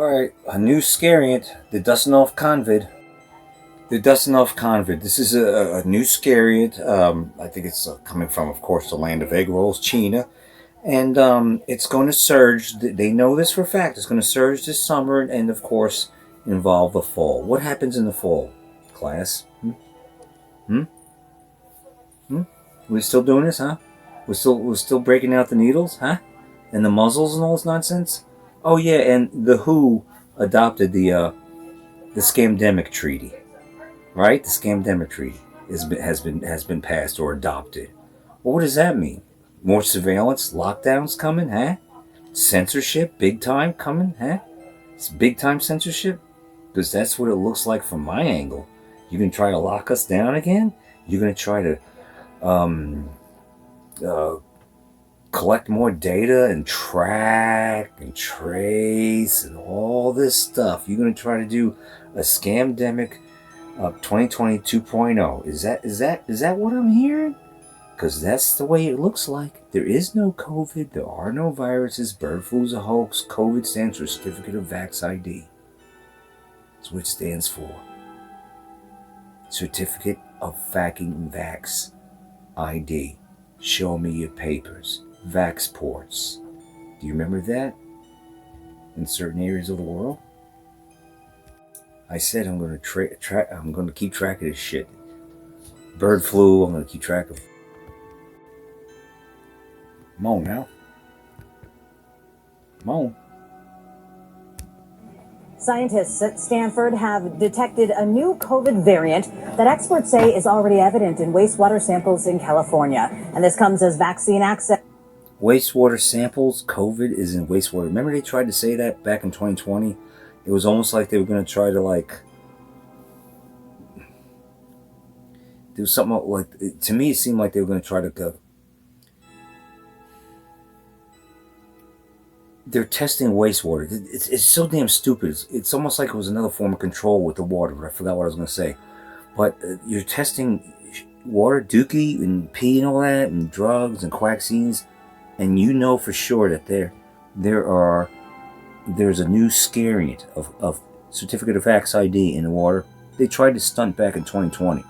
Alright, a new Scariant. They're dusting off Convid. This is a new Scariant. I think it's coming from, of course, the land of egg rolls, China. And it's going to surge. They know this for a fact. It's going to surge this summer and, of course, involve the fall. What happens in the fall, class? We still doing this, huh? We're still breaking out the needles, huh? And the muzzles and all this nonsense? Oh yeah, and the WHO adopted the Scamdemic Treaty, right? The Scamdemic Treaty has been passed or adopted. Well, what does that mean? More surveillance, lockdowns coming, huh? Censorship, big time coming, huh? It's big time censorship, because that's what it looks like from my angle. You're gonna try to lock us down again? You're gonna try to collect more data and track and trace and all this stuff. You're going to try to do a Scamdemic 2020 2.0. Is that what I'm hearing? Because that's the way it looks like. There is no COVID. There are no viruses. Bird flu's a hoax. COVID stands for Certificate of Vax ID. That's what it stands for. Certificate of fucking Vax ID. Show me your papers. Vaxports. Do you remember that? In certain areas of the world? I said I'm going to I'm going to keep track of this shit. Bird flu, I'm going to keep track of. Come on now. Come on. Scientists at Stanford have detected a new COVID variant that experts say is already evident in wastewater samples in California. And this comes as vaccine access. Wastewater samples, COVID is in wastewater. Remember they tried to say that back in 2020? It was almost like they were going to try to do something like, to me it seemed like they were going to try to go. They're testing wastewater. It's so damn stupid. It's almost like it was another form of control with the water, but I forgot what I was going to say. But you're testing water, dookie and pee and all that, and drugs and quaxines. And you know for sure that there's a new Scariant of Certificate of Vax ID in the water. They tried to stunt back in 2020.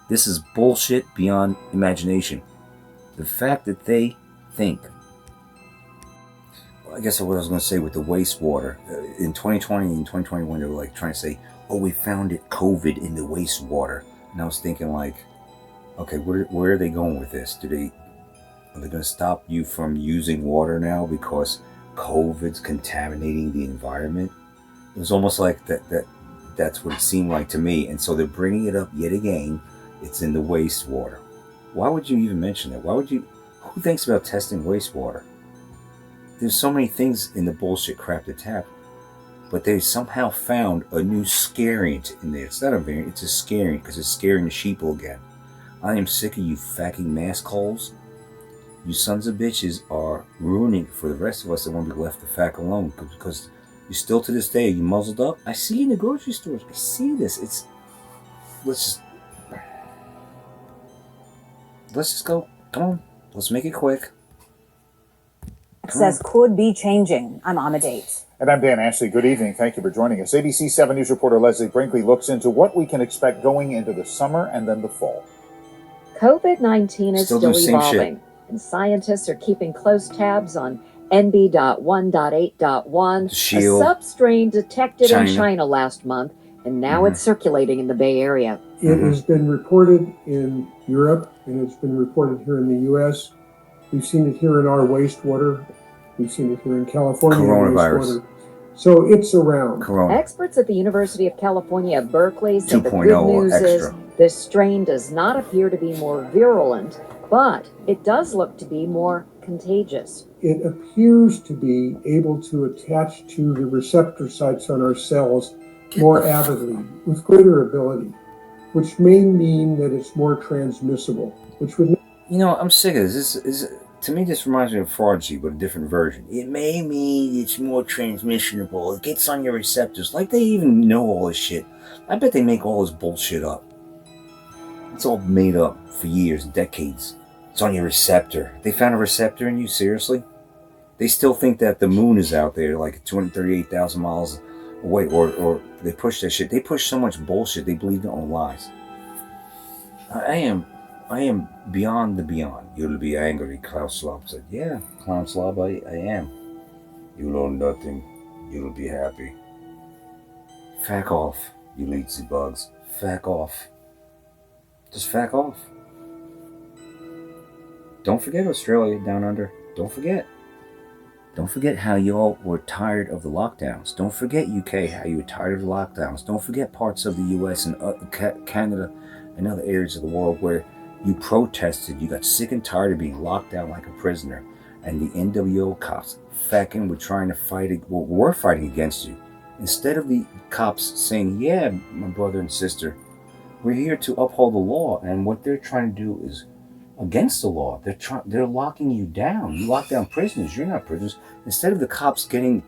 This is bullshit beyond imagination. The fact that they think, I guess what I was going to say with the wastewater, in 2020 and 2021 they were trying to say, oh, we found it COVID in the wastewater. And I was thinking okay, where are they going with this? Are they going to stop you from using water now because COVID's contaminating the environment? It was almost like that's what it seemed like to me. And so they're bringing it up yet again. It's in the wastewater. Why would you even mention that? Who thinks about testing wastewater? There's so many things in the bullshit crap that's happened. But they somehow found a new Scariant in there. It's not a variant, it's a Scariant because it's scaring the sheeple again. I am sick of you fucking mask holes. You sons of bitches are ruining for the rest of us that want to be left the fuck alone, because you still to this day, you muzzled up. I see you in the grocery stores. I see this. Let's just go. Come on. Let's make it quick. Access could be changing. I'm Amadate. And I'm Dan Ashley. Good evening. Thank you for joining us. ABC 7 News reporter Leslie Brinkley looks into what we can expect going into the summer and then the fall. COVID-19 is still evolving, and scientists are keeping close tabs on NB.1.8.1, a substrain detected in China last month, and now it's circulating in the Bay Area. It has been reported in Europe, and it's been reported here in the U.S. We've seen it here in our wastewater. We've seen it here in California. Coronavirus. So it's around. Experts at the University of California at Berkeley say the good news is this strain does not appear to be more virulent, but it does look to be more contagious. It appears to be able to attach to the receptor sites on our cells more avidly, with greater ability, which may mean that it's more transmissible, which would... I'm sick of this. To me, this reminds me of Fraudgy, but a different version. It may mean it's more transmissionable. It gets on your receptors. Like they even know all this shit. I bet they make all this bullshit up. It's all made up for years, decades. It's on your receptor. They found a receptor in you? Seriously? They still think that the moon is out there, like 238,000 miles away, or they push that shit. They push so much bullshit. They believe their own lies. I am beyond the beyond. You'll be angry, Klaus Schwab said. Yeah, Klaus Schwab, I am. You know nothing. You'll be happy. Fack off, you lazy bugs. Fack off. Just fack off. Don't forget Australia down under. Don't forget. Don't forget how y'all were tired of the lockdowns. Don't forget UK, how you were tired of the lockdowns. Don't forget parts of the US and Canada and other areas of the world where you protested. You got sick and tired of being locked down like a prisoner. And the NWO cops fucking were trying to fight, well, were fighting against you. Instead of the cops saying, yeah, my brother and sister, we're here to uphold the law. And what they're trying to do is against the law. They're locking you down. You lock down prisoners. You're not prisoners. Instead of the cops getting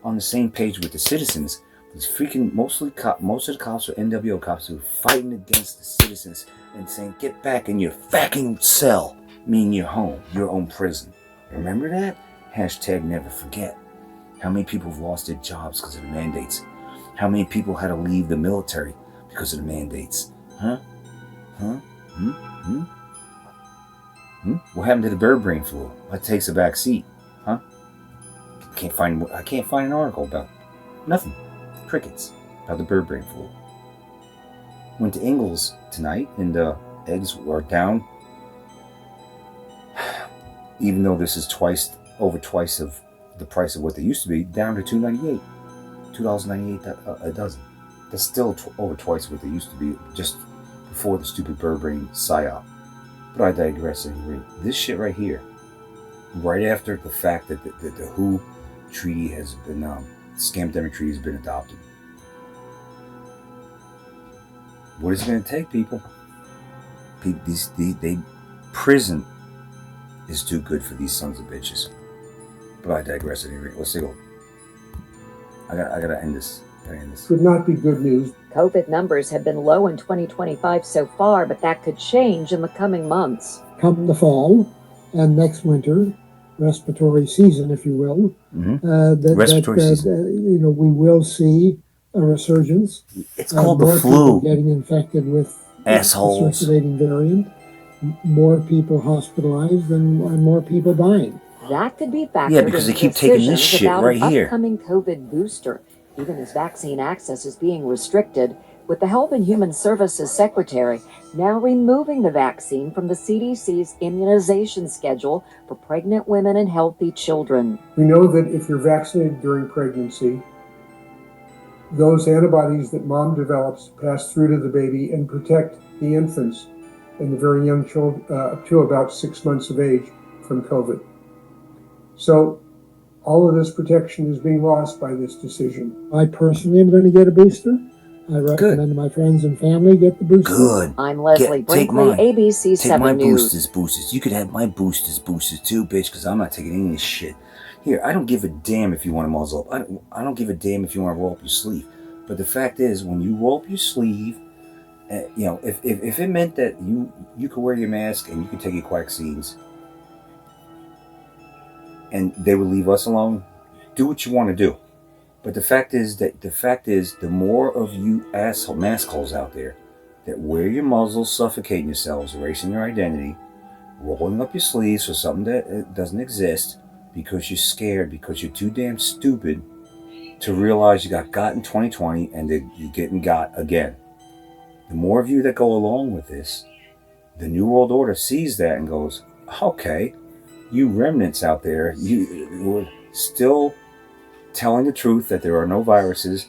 on the same page with the citizens, these freaking most of the cops are NWO cops who are fighting against the citizens and saying, get back in your fucking cell, meaning your home, your own prison. Remember that? Hashtag never forget. How many people have lost their jobs because of the mandates? How many people had to leave the military because of the mandates? Huh? What happened to the bird brain flu? What takes a back seat? Huh? I can't find an article about nothing. Crickets about the bird brain flu. Went to Ingles tonight and eggs are down. Even though this is over twice of the price of what they used to be, down to $2.98. $2.98 a dozen. That's still over twice what they used to be just before the stupid bird brain psyop. But I digress anyway. This shit right here, right after the fact that the WHO treaty has been, Scamdemic treaty has been adopted. What is it going to take, people? Prison is too good for these sons of bitches. But I digress anyway. Let's go. I gotta end this. Could not be good news. COVID numbers have been low in 2025 so far, but that could change in the coming months. Come the fall and next winter, respiratory season, if you will, season. We will see a resurgence. It's called the flu. More people getting infected with assholes. The circulating variant, more people hospitalized, and more people dying. That could be factored yeah, because they keep taking this shit right here. Upcoming COVID booster, even as vaccine access is being restricted, with the Health and Human Services Secretary now removing the vaccine from the CDC's immunization schedule for pregnant women and healthy children. We know that if you're vaccinated during pregnancy, those antibodies that mom develops pass through to the baby and protect the infants and the very young children up to about 6 months of age from COVID. So all of this protection is being lost by this decision. I personally am going to get a booster. I recommend my friends and family get the booster. Good. I'm Leslie Brinkley, ABC 7 Take my News. boosters. You could have my boosters too, bitch, because I'm not taking any of this shit. Here, I don't give a damn if you want to muzzle up. I don't give a damn if you want to roll up your sleeve. But the fact is, when you roll up your sleeve, if it meant that you could wear your mask and you could take your vaccines, and they would leave us alone, do what you want to do. But the fact is, the more of you asshole mask holes out there that wear your muzzles, suffocating yourselves, erasing your identity, rolling up your sleeves for something that doesn't exist because you're scared, because you're too damn stupid to realize you got in 2020 and that you're getting got again. The more of you that go along with this, the New World Order sees that and goes, okay, you remnants out there, you're still telling the truth that there are no viruses.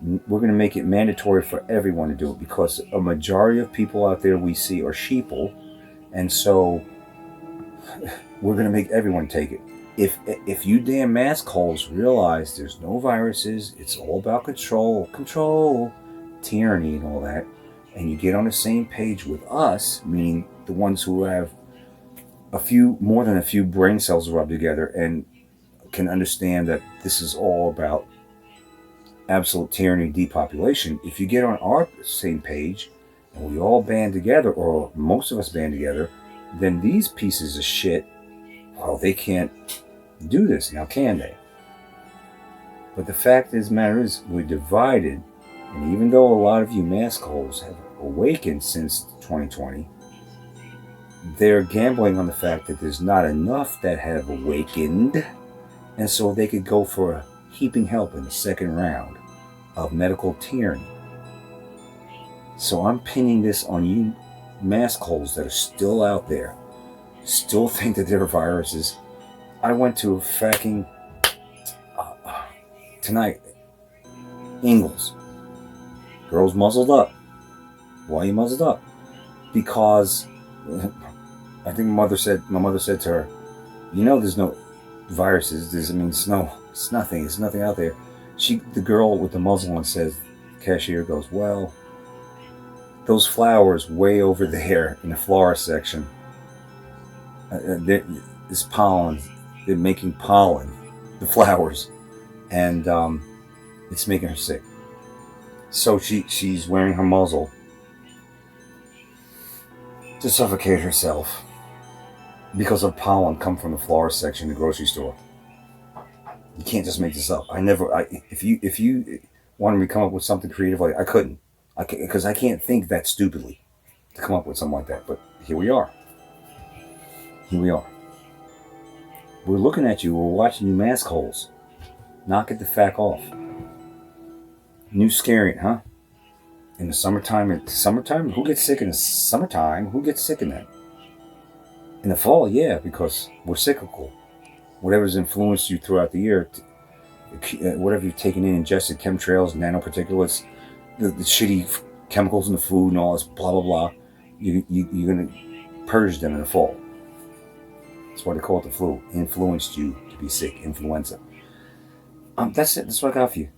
We're going to make it mandatory for everyone to do it because a majority of people out there we see are sheeple, and so we're going to make everyone take it. If you damn mask holes realize there's no viruses, it's all about control, tyranny and all that, and you get on the same page with us, meaning the ones who have more than a few brain cells rubbed together and can understand that this is all about absolute tyranny, depopulation. If you get on our same page and we all band together, or most of us band together, then these pieces of shit, well, they can't do this now, can they? But the fact is, matter is, we're divided, and even though a lot of you mask holes have awakened since 2020, they're gambling on the fact that there's not enough that have awakened, and so they could go for a heaping help in the second round of medical tyranny. So I'm pinning this on you mask holes that are still out there, still think that they're viruses. I went to a fucking tonight, Ingles. Girls muzzled up. Why are you muzzled up? Because I think my mother said to her, you know, there's no viruses. It's nothing. There's nothing out there. The girl with the muzzle on says, cashier goes, well, those flowers way over there in the florist section, this pollen, they're making pollen, the flowers, and it's making her sick. So she's wearing her muzzle to suffocate herself because of pollen come from the florist section in the grocery store. You can't just make this up. If you wanted me to come up with something creative, like I couldn't, because I can't think that stupidly to come up with something like that. But here we are. We're looking at you. We're watching you mask holes. Knock it the fuck off. New Scariant, huh? In the summertime? Who gets sick in the summertime? Who gets sick in that? In the fall, yeah, because we're cyclical. Whatever's influenced you throughout the year, whatever you've taken in, ingested chemtrails, nanoparticulates, the shitty chemicals in the food and all this blah, blah, blah, you're going to purge them in the fall. That's why they call it the flu. Influenced you to be sick, influenza. That's it. That's what I got for you.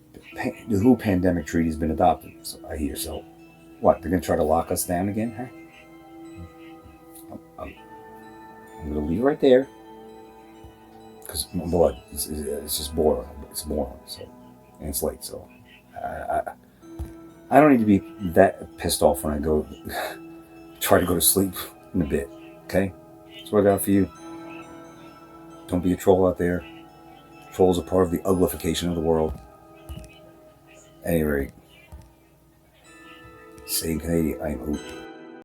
The WHO pandemic treaty has been adopted, so I hear. So, what? They're going to try to lock us down again, huh? I'm going to leave it right there, because my blood it's just boiling. It's boiling, so, and it's late, so I don't need to be that pissed off when I go try to go to sleep in a bit. Okay, that's what I got for you. Don't be a troll out there. Trolls are part of the uglification of the world. At any rate, saying Canadian, I am out.